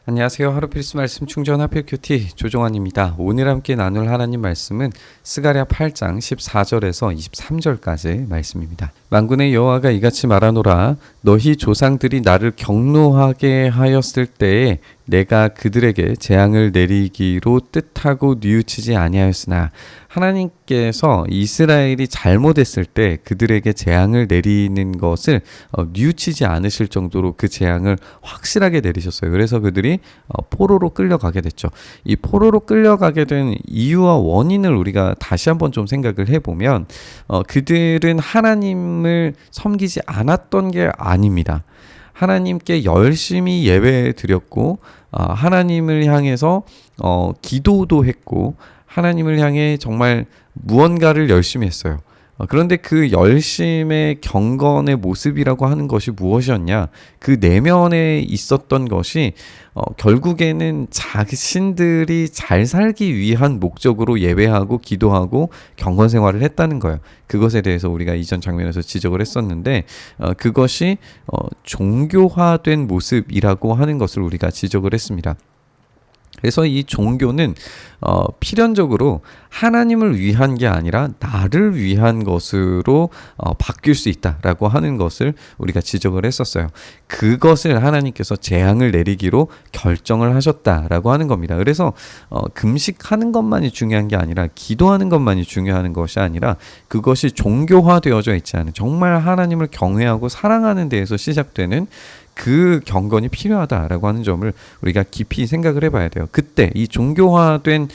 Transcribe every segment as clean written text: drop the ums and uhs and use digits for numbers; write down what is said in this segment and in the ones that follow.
안녕하세요. 하루 필수 말씀 충전 하필 큐티 조종환입니다. 오늘 함께 나눌 하나님 말씀은 스가랴 8장 14절에서 23절까지 말씀입니다. 만군의 여호와가 이같이 말하노라. 너희 조상들이 나를 경노하게 하였을 때에 내가 그들에게 재앙을 내리기로 뜻하고 뉘우치지 아니하였으나 하나님께서 이스라엘이 잘못했을 때 그들에게 재앙을 내리는 것을 뉘우치지 않으실 정도로 그 재앙을 확실하게 내리셨어요. 그래서 그들이 포로로 끌려가게 됐죠. 이 포로로 끌려가게 된 이유와 원인을 우리가 다시 한번 좀 생각을 해보면 그들은 하나님을 섬기지 않았던 게 아닙니다. 하나님께 열심히 예배 드렸고 하나님을 향해서 기도도 했고 하나님을 향해 정말 무언가를 열심히 했어요. 그런데 그 열심의 경건의 모습이라고 하는 것이 무엇이었냐? 그 내면에 있었던 것이 결국에는 자신들이 잘 살기 위한 목적으로 예배하고 기도하고 경건 생활을 했다는 거예요. 그것에 대해서 우리가 이전 장면에서 지적을 했었는데 그것이 종교화된 모습이라고 하는 것을 우리가 지적을 했습니다. 그래서 이 종교는 필연적으로 하나님을 위한 게 아니라 나를 위한 것으로 바뀔 수 있다라고 하는 것을 우리가 지적을 했었어요. 그것을 하나님께서 재앙을 내리기로 결정을 하셨다라고 하는 겁니다. 그래서 금식하는 것만이 중요한 게 아니라 기도하는 것만이 중요한 것이 아니라 그것이 종교화되어져 있지 않은 정말 하나님을 경외하고 사랑하는 데에서 시작되는 그 경건이 필요하다라고 하는 점을 우리가 깊이 생각을 해봐야 돼요. 그때 이 종교화된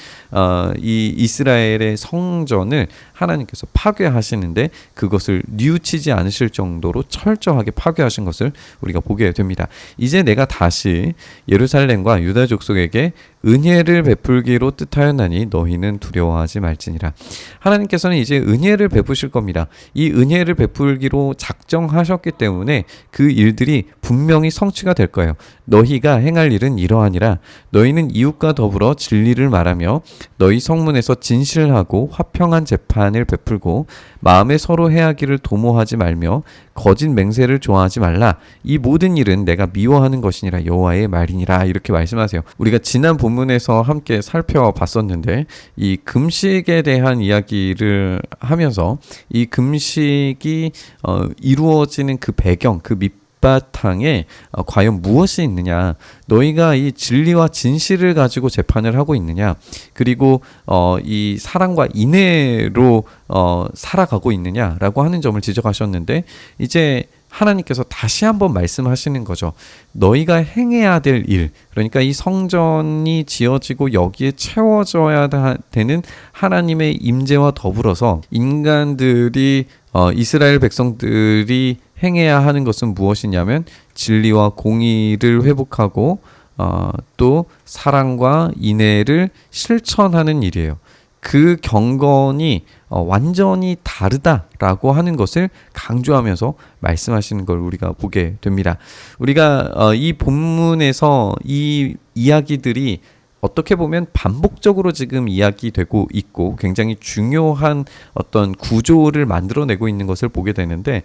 이 이스라엘의 성전을 하나님께서 파괴하시는데 그것을 뉘우치지 않으실 정도로 철저하게 파괴하신 것을 우리가 보게 됩니다. 이제 내가 다시 예루살렘과 유다 족속에게 은혜를 베풀기로 뜻하였나니 너희는 두려워하지 말지니라. 하나님께서는 이제 은혜를 베푸실 겁니다. 이 은혜를 베풀기로 작정하셨기 때문에 그 일들이 분명히 성취가 될 거예요. 너희가 행할 일은 이러하니라. 너희는 이웃과 더불어 진리를 말하며 너희 성문에서 진실하고 화평한 재판을 베풀고 마음에 서로 해하기를 도모하지 말며 거짓 맹세를 좋아하지 말라. 이 모든 일은 내가 미워하는 것이니라 여호와의 말이니라. 이렇게 말씀하세요. 우리가 지난 본문에서 함께 살펴봤었는데 이 금식에 대한 이야기를 하면서 이 금식이 이루어지는 그 배경, 그 밑바탕에 과연 무엇이 있느냐? 너희가 이 진리와 진실을 가지고 재판을 하고 있느냐? 그리고 이 사랑과 인애로 살아가고 있느냐라고 하는 점을 지적하셨는데 이제 하나님께서 다시 한번 말씀하시는 거죠. 너희가 행해야 될 일, 그러니까 이 성전이 지어지고 여기에 채워져야 되는 하나님의 임재와 더불어서 인간들이 이스라엘 백성들이 행해야 하는 것은 무엇이냐면 진리와 공의를 회복하고 또 사랑과 인애를 실천하는 일이에요. 그 경건이 완전히 다르다라고 하는 것을 강조하면서 말씀하시는 걸 우리가 보게 됩니다. 우리가 이 본문에서 이 이야기들이 어떻게 보면 반복적으로 지금 이야기되고 있고 굉장히 중요한 어떤 구조를 만들어내고 있는 것을 보게 되는데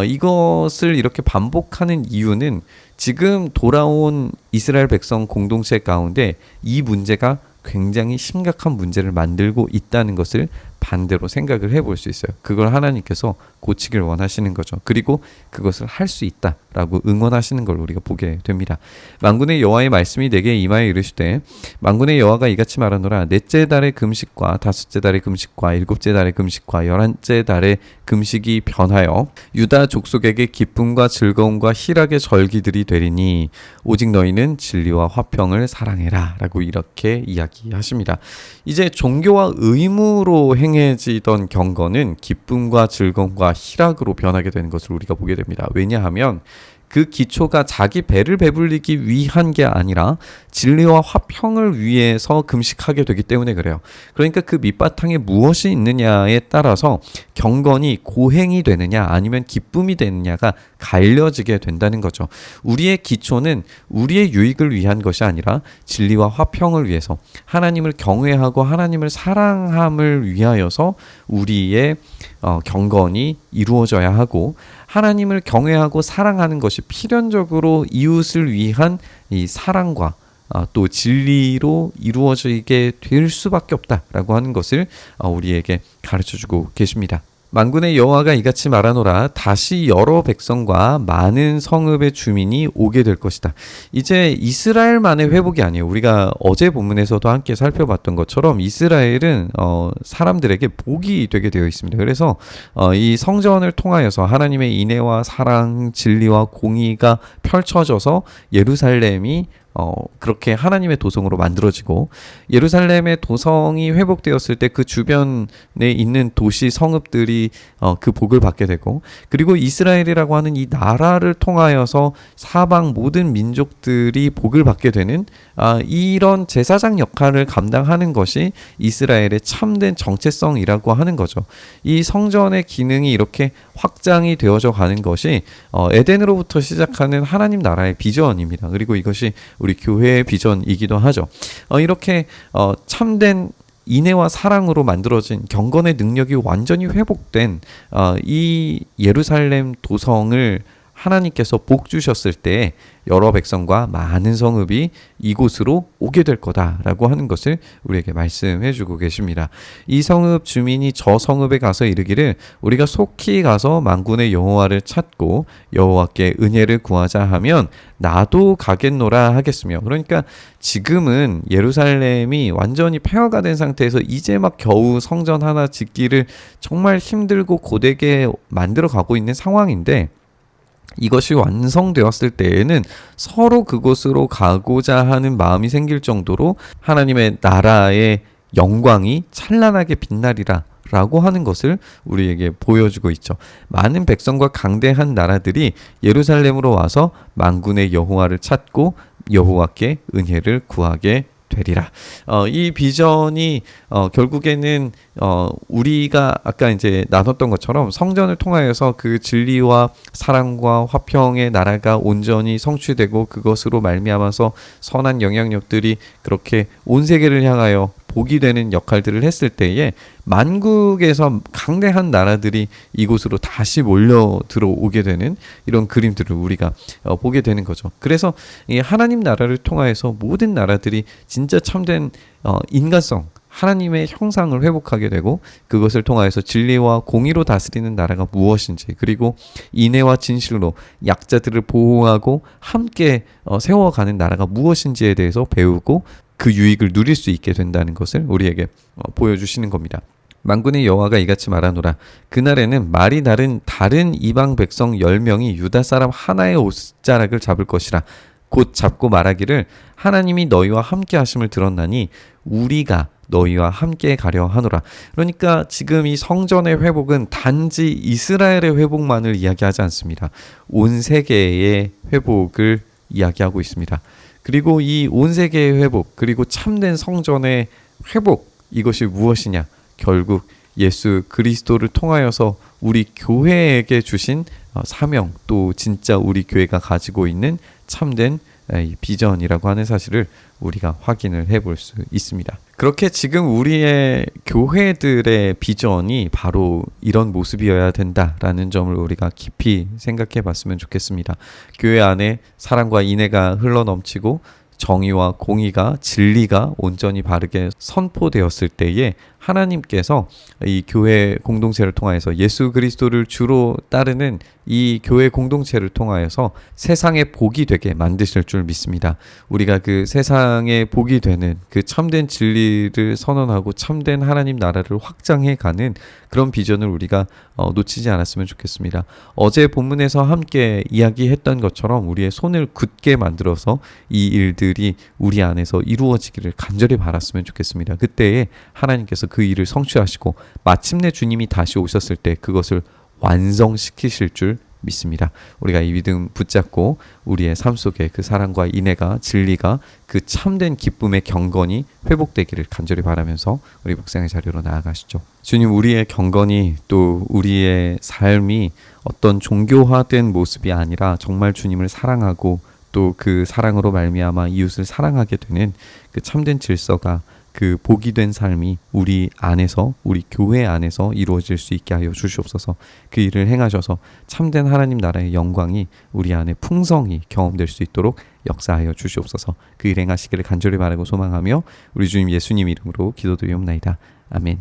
이것을 이렇게 반복하는 이유는 지금 돌아온 이스라엘 백성 공동체 가운데 이 문제가 굉장히 심각한 문제를 만들고 있다는 것을 반대로 생각을 해볼 수 있어요. 그걸 하나님께서 고치길 원하시는 거죠. 그리고 그것을 할 수 있다라고 응원하시는 걸 우리가 보게 됩니다. 만군의 여호와의 말씀이 내게 임하여 이르시되 만군의 여호와가 이같이 말하노라. 넷째 달의 금식과 다섯째 달의 금식과 일곱째 달의 금식과 열한째 달의 금식이 변하여 유다 족속에게 기쁨과 즐거움과 희락의 절기들이 되리니 오직 너희는 진리와 화평을 사랑해라 라고 이렇게 이야기하십니다. 이제 종교와 의무로 행해지던 경건은 기쁨과 즐거움과 희락으로 변하게 되는 것을 우리가 보게 됩니다. 왜냐하면 그 기초가 자기 배를 배불리기 위한 게 아니라 진리와 화평을 위해서 금식하게 되기 때문에 그래요. 그러니까 그 밑바탕에 무엇이 있느냐에 따라서 경건이 고행이 되느냐 아니면 기쁨이 되느냐가 갈려지게 된다는 거죠. 우리의 기초는 우리의 유익을 위한 것이 아니라 진리와 화평을 위해서 하나님을 경외하고 하나님을 사랑함을 위하여서 우리의 경건이 이루어져야 하고 하나님을 경외하고 사랑하는 것이 필연적으로 이웃을 위한 이 사랑과 또 진리로 이루어지게 될 수밖에 없다라고 하는 것을 우리에게 가르쳐주고 계십니다. 만군의 여호와가 이같이 말하노라. 다시 여러 백성과 많은 성읍의 주민이 오게 될 것이다. 이제 이스라엘만의 회복이 아니에요. 우리가 어제 본문에서도 함께 살펴봤던 것처럼 이스라엘은 사람들에게 복이 되게 되어 있습니다. 그래서 이 성전을 통하여서 하나님의 인애와 사랑, 진리와 공의가 펼쳐져서 예루살렘이 그렇게 하나님의 도성으로 만들어지고, 예루살렘의 도성이 회복되었을 때 그 주변에 있는 도시 성읍들이 그 복을 받게 되고, 그리고 이스라엘이라고 하는 이 나라를 통하여서 사방 모든 민족들이 복을 받게 되는 이런 제사장 역할을 감당하는 것이 이스라엘의 참된 정체성이라고 하는 거죠. 이 성전의 기능이 이렇게 확장이 되어져 가는 것이 에덴으로부터 시작하는 하나님 나라의 비전입니다. 그리고 이것이 우리 교회의 비전이기도 하죠. 이렇게 참된 인애와 사랑으로 만들어진 경건의 능력이 완전히 회복된 이 예루살렘 도성을 하나님께서 복 주셨을 때 여러 백성과 많은 성읍이 이곳으로 오게 될 거다라고 하는 것을 우리에게 말씀해 주고 계십니다. 이 성읍 주민이 저 성읍에 가서 이르기를 우리가 속히 가서 만군의 여호와를 찾고 여호와께 은혜를 구하자 하면 나도 가겠노라 하겠으며. 그러니까 지금은 예루살렘이 완전히 폐허가 된 상태에서 이제 막 겨우 성전 하나 짓기를 정말 힘들고 고되게 만들어 가고 있는 상황인데, 이것이 완성되었을 때에는 서로 그곳으로 가고자 하는 마음이 생길 정도로 하나님의 나라의 영광이 찬란하게 빛나리라 라고 하는 것을 우리에게 보여주고 있죠. 많은 백성과 강대한 나라들이 예루살렘으로 와서 만군의 여호와를 찾고 여호와께 은혜를 구하게 되리라. 이 비전이 결국에는 우리가 아까 이제 나눴던 것처럼 성전을 통하여서 그 진리와 사랑과 화평의 나라가 온전히 성취되고 그것으로 말미암아서 선한 영향력들이 그렇게 온 세계를 향하여 복이 되는 역할들을 했을 때에 만국에서 강대한 나라들이 이곳으로 다시 몰려 들어오게 되는 이런 그림들을 우리가 보게 되는 거죠. 그래서 이 하나님 나라를 통하여서 모든 나라들이 진짜 참된 인간성, 하나님의 형상을 회복하게 되고, 그것을 통하여서 진리와 공의로 다스리는 나라가 무엇인지, 그리고 인애와 진실로 약자들을 보호하고 함께 세워가는 나라가 무엇인지에 대해서 배우고 그 유익을 누릴 수 있게 된다는 것을 우리에게 보여주시는 겁니다. 만군의 여호와가 이같이 말하노라. 그날에는 말이 다른 이방 백성 10명이 유다 사람 하나의 옷자락을 잡을 것이라. 곧 잡고 말하기를 하나님이 너희와 함께 하심을 들었나니 우리가 너희와 함께 가려 하노라. 그러니까 지금 이 성전의 회복은 단지 이스라엘의 회복만을 이야기하지 않습니다. 온 세계의 회복을 이야기하고 있습니다. 그리고 이 온 세계의 회복, 그리고 참된 성전의 회복, 이것이 무엇이냐? 결국 예수 그리스도를 통하여서 우리 교회에게 주신 사명, 또 진짜 우리 교회가 가지고 있는 참된 비전이라고 하는 사실을 우리가 확인을 해볼 수 있습니다. 그렇게 지금 우리의 교회들의 비전이 바로 이런 모습이어야 된다라는 점을 우리가 깊이 생각해 봤으면 좋겠습니다. 교회 안에 사랑과 인애가 흘러넘치고 정의와 공의가, 진리가 온전히 바르게 선포되었을 때에 하나님께서 이 교회 공동체를 통하여서 예수 그리스도를 주로 따르는 이 교회 공동체를 통하여서 세상의 복이 되게 만드실 줄 믿습니다. 우리가 그 세상의 복이 되는 그 참된 진리를 선언하고 참된 하나님 나라를 확장해 가는 그런 비전을 우리가 놓치지 않았으면 좋겠습니다. 어제 본문에서 함께 이야기했던 것처럼 우리의 손을 굳게 만들어서 이 일들이 우리 안에서 이루어지기를 간절히 바랐으면 좋겠습니다. 그때에 하나님께서 그 일을 성취하시고 마침내 주님이 다시 오셨을 때 그것을 완성시키실 줄 믿습니다. 우리가 이 믿음 붙잡고 우리의 삶 속에 그 사랑과 인애가, 진리가, 그 참된 기쁨의 경건이 회복되기를 간절히 바라면서 우리 묵상의 자리로 나아가시죠. 주님, 우리의 경건이, 또 우리의 삶이 어떤 종교화된 모습이 아니라 정말 주님을 사랑하고 또 그 사랑으로 말미암아 이웃을 사랑하게 되는 그 참된 질서가, 그 복이 된 삶이 우리 안에서, 우리 교회 안에서 이루어질 수 있게 하여 주시옵소서. 그 일을 행하셔서 참된 하나님 나라의 영광이 우리 안에 풍성히 경험될 수 있도록 역사하여 주시옵소서. 그 일 행하시기를 간절히 바라고 소망하며 우리 주님 예수님 이름으로 기도드리옵나이다. 아멘.